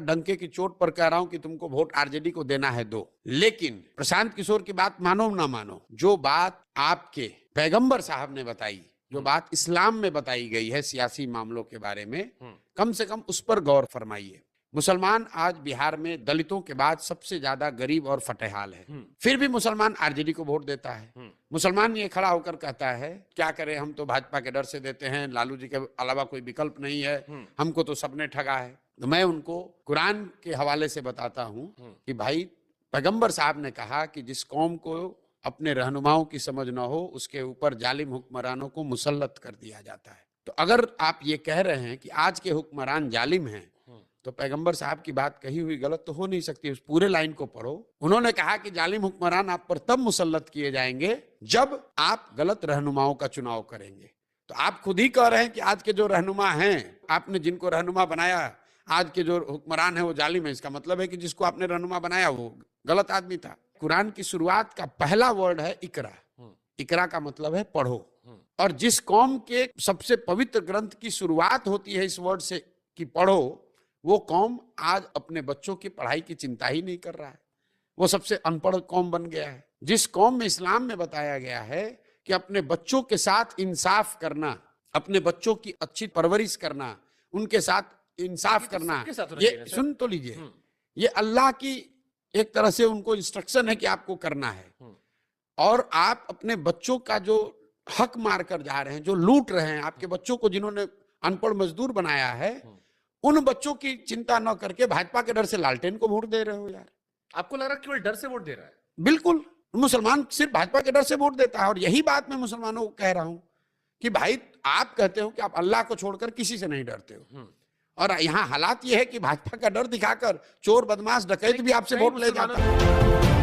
डंके की चोट पर कह रहा हूं कि तुमको वोट आरजेडी को देना है दो, लेकिन प्रशांत किशोर की बात मानो ना मानो, जो बात आपके पैगंबर साहब ने बताई, जो बात इस्लाम में बताई गई है सियासी मामलों के बारे में, कम से कम उस पर गौर फरमाइए। मुसलमान आज बिहार में दलितों के बाद सबसे ज्यादा गरीब और फटेहाल है, फिर भी मुसलमान आरजेडी को वोट देता है। मुसलमान ये खड़ा होकर कहता है क्या करें, हम तो भाजपा के डर से देते हैं, लालू जी के अलावा कोई विकल्प नहीं है, हमको तो सबने ठगा है। तो मैं उनको कुरान के हवाले से बताता हूं कि भाई पैगंबर साहब ने कहा कि जिस कौम को अपने रहनुमाओं की समझ न हो उसके ऊपर जालिम हुक्मरानों को मुसल्लत कर दिया जाता है। तो अगर आप ये कह रहे हैं कि आज के हुक्मरान जालिम हैं, तो पैगंबर साहब की बात कही हुई गलत तो हो नहीं सकती। उस पूरे लाइन को पढ़ो। उन्होंने कहा कि जालिम हुक्मरान आप पर तब मुसल्लत किए जाएंगे जब आप गलत रहनुमाओं का चुनाव करेंगे। तो आप खुद ही कह रहे हैं कि आज के जो रहनुमा हैं, आपने जिनको रहनुमा बनाया, आज के जो हुक्मरान है वो जालिम है। इसका मतलब है कि जिसको आपने रहनुमा बनाया वो गलत आदमी था। कुरान की शुरुआत का पहला वर्ड है इकरा। इकरा का मतलब है पढ़ो। और जिस कौम के सबसे पवित्र ग्रंथ की शुरुआत होती है इस वर्ड से कि पढ़ो, वो कौम आज अपने बच्चों की पढ़ाई की चिंता ही नहीं कर रहा है। वो सबसे अनपढ़ कौम बन गया है। जिस कौम में इस्लाम में बताया गया है कि अपने बच्चों के साथ इंसाफ करना, अपने बच्चों की अच्छी परवरिश करना, उनके साथ इंसाफ करना, ये सुन तो लीजिए, ये अल्लाह की एक तरह से उनको इंस्ट्रक्शन है कि आपको करना है। और आप अपने बच्चों का जो हक मार कर जा रहे हैं, जो लूट रहे हैं आपके बच्चों को, जिन्होंने अनपढ़ मजदूर बनाया है, उन बच्चों की चिंता न करके भाजपा के डर से लालटेन को वोट दे रहे हो यार। आपको लग रहा है केवल डर से वोट दे रहा है? बिल्कुल, मुसलमान सिर्फ भाजपा के डर से वोट देता है। और यही बात मैं मुसलमानों को कह रहा हूं कि भाई आप कहते हो कि आप अल्लाह को छोड़कर किसी से नहीं डरते हो, और यहाँ हालात ये है कि भाजपा का डर दिखाकर चोर बदमाश डकैत भी आपसे वोट ले जाता है।